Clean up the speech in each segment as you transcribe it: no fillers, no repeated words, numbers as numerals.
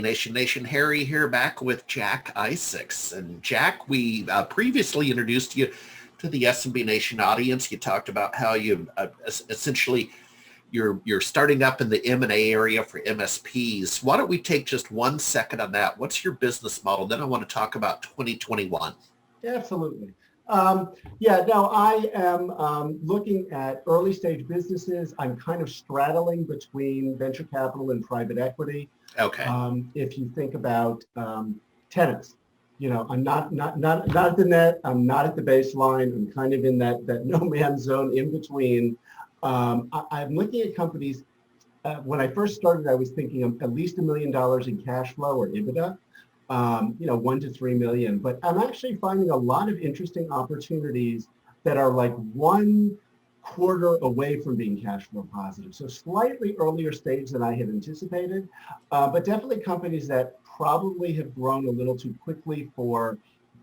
Day Nation. Harry here, back with Jack Isaacs. And Jack, we previously introduced you to the SMB Nation audience. You talked about how you essentially you're starting up in the M&A area for MSPs. Why don't we take just 1 second on that? What's your business model? Then I want to talk about 2021. Absolutely. I am looking at early stage businesses. I'm kind of straddling between venture capital and private equity. Okay. If you think about tenants, I'm not at the net. I'm not at the baseline. I'm kind of in that no man's zone in between. I'm looking at companies. When I first started, I was thinking of at least $1 million in cash flow or EBITDA. 1 to 3 million, but I'm actually finding a lot of interesting opportunities that are like 1/4 away from being cash flow positive. So slightly earlier stage than I had anticipated, but definitely companies that probably have grown a little too quickly for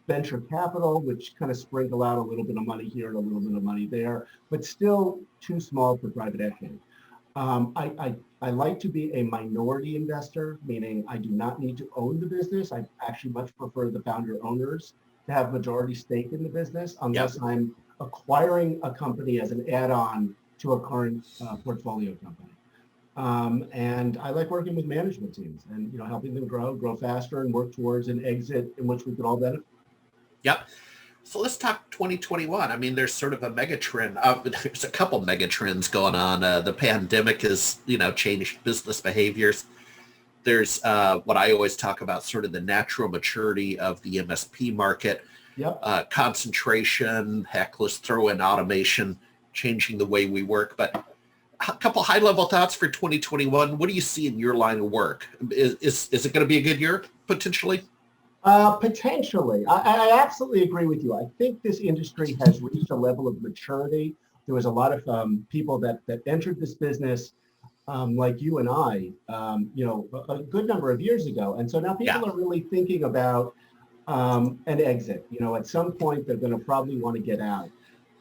venture capital, which kind of sprinkle out a little bit of money here and a little bit of money there, but still too small for private equity. I like to be a minority investor, meaning I do not need to own the business. I actually much prefer the founder owners to have majority stake in the business, unless I'm acquiring a company as an add-on to a current portfolio company. And I like working with management teams and helping them grow faster and work towards an exit in which we could all benefit. Yep. So let's talk 2021. I mean, there's sort of a mega trend. There's a couple mega trends going on. The pandemic has, changed business behaviors. There's what I always talk about, sort of the natural maturity of the MSP market. Yep. Concentration, heck, let's throw in automation, changing the way we work. But a couple high-level thoughts for 2021. What do you see in your line of work? Is it going to be a good year, potentially? Potentially. I absolutely agree with you. I think this industry has reached a level of maturity. There was a lot of people that entered this business like you and I, a good number of years ago. And so now people are really thinking about an exit. At some point, they're going to probably want to get out.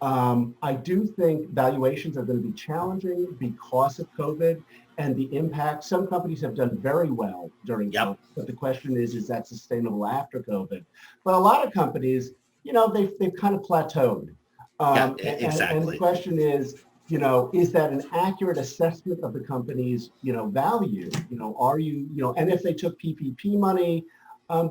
I do think valuations are going to be challenging because of COVID and the impact. Some companies have done very well during COVID, but the question is that sustainable after COVID? But a lot of companies, they've kind of plateaued. Exactly. And the question is that an accurate assessment of the company's, value? Are you, and if they took PPP money,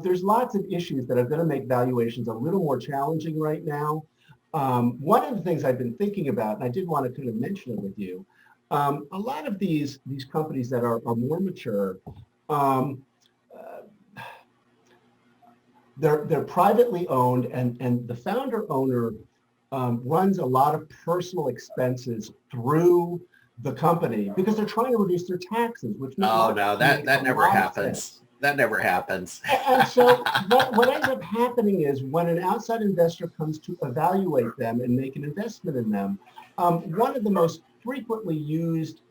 there's lots of issues that are going to make valuations a little more challenging right now. One of the things I've been thinking about, and I did want to kind of mention it with you, a lot of these companies that are more mature, they're privately owned, and the founder owner runs a lot of personal expenses through the company because they're trying to reduce their taxes. That never happens. That never happens. And so what ends up happening is when an outside investor comes to evaluate them and make an investment in them, one of the most frequently used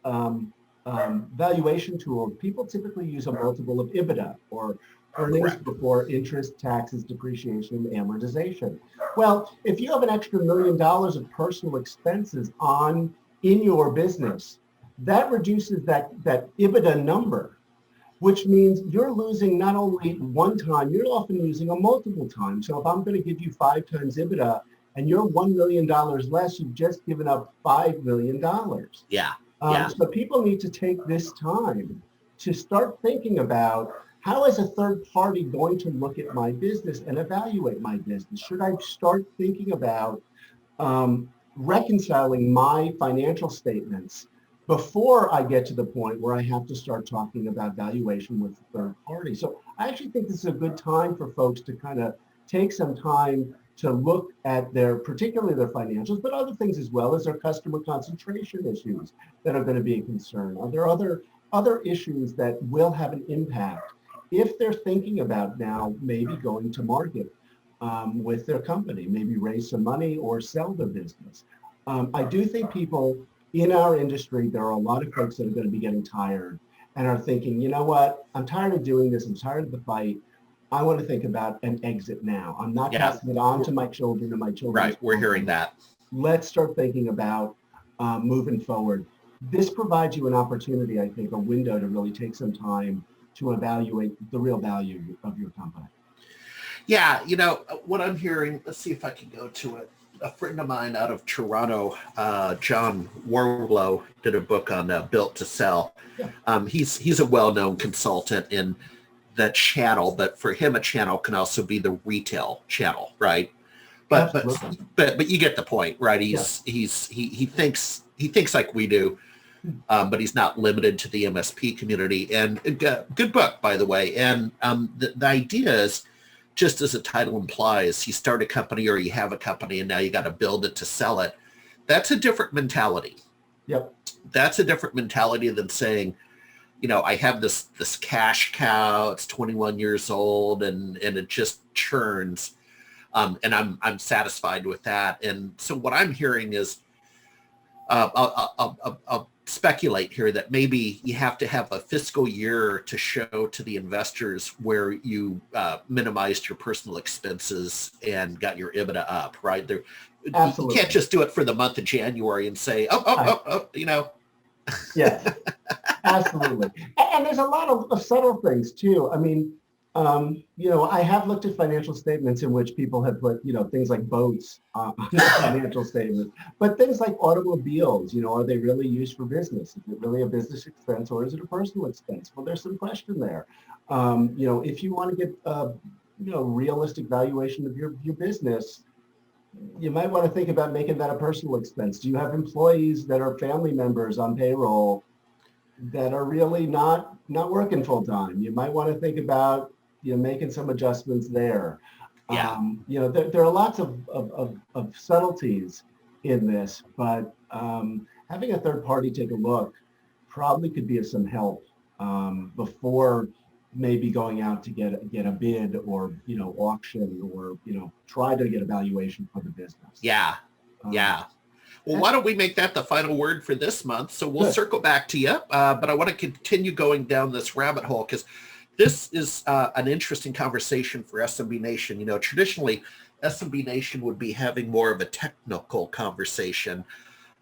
valuation tools, people typically use a multiple of EBITDA, or earnings before interest, taxes, depreciation, and amortization. Well, if you have an extra $1 million of personal expenses in your business, that reduces that EBITDA number, which means you're losing not only one time, you're often losing a multiple time. So if I'm going to give you 5 times EBITDA and you're $1 million less, you've just given up $5 million. So people need to take this time to start thinking about, how is a third party going to look at my business and evaluate my business? Should I start thinking about reconciling my financial statements before I get to the point where I have to start talking about valuation with the third party? So I actually think this is a good time for folks to kind of take some time to look at particularly their financials, but other things as well, as their customer concentration issues that are going to be a concern. Are there other issues that will have an impact if they're thinking about now maybe going to market with their company, maybe raise some money or sell their business? I do think people in our industry, there are a lot of folks that are going to be getting tired and are thinking, you know what, I'm tired of doing this. I'm tired of the fight. I want to think about an exit now. I'm not passing it on to my children and my children. Right, we're hearing that. Let's start thinking about moving forward. This provides you an opportunity, I think, a window to really take some time to evaluate the real value of your company. Yeah, you know, what I'm hearing, let's see if I can go to it. A friend of mine out of Toronto, John Warlow, did a book on Built to Sell. Yeah. He's a well-known consultant in that channel, but for him, a channel can also be the retail channel, right? But you get the point, right? He thinks like we do, but he's not limited to the MSP community. And good book, by the way. And the idea is, just as the title implies, you start a company or you have a company and now you got to build it to sell it. That's a different mentality. Yep. That's a different mentality than saying, you know, I have this cash cow, it's 21 years old and it just churns. And I'm satisfied with that. And so what I'm hearing is, I'll speculate here that maybe you have to have a fiscal year to show to the investors where you minimized your personal expenses and got your EBITDA up, right? There, absolutely. You can't just do it for the month of January and say, you know. Yes, absolutely. And there's a lot of subtle things too. I mean, you know, I have looked at financial statements in which people have put, you know, things like boats on the financial statement, but things like automobiles, you know, are they really used for business? Is it really a business expense or is it a personal expense? Well, there's some question there. You know, if you want to get, you know, realistic valuation of your business, you might want to think about making that a personal expense. Do you have employees that are family members on payroll that are really not working full time? You might want to think about, you know, making some adjustments there. Yeah. You know, there are lots of subtleties in this, but having a third party take a look probably could be of some help before maybe going out to get a bid or, you know, auction or, you know, try to get a valuation for the business. Yeah. Yeah. Well, why don't we make that the final word for this month? So we'll circle back to you, but I want to continue going down this rabbit hole because this is an interesting conversation for SMB Nation. You know, traditionally, SMB Nation would be having more of a technical conversation,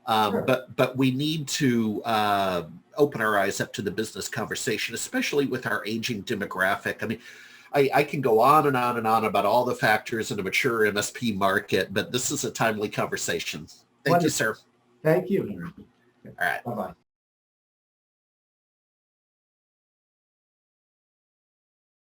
but we need to open our eyes up to the business conversation, especially with our aging demographic. I mean, I can go on and on and on about all the factors in a mature MSP market, but this is a timely conversation. Thank you, sir. Thank you. All right. Bye-bye.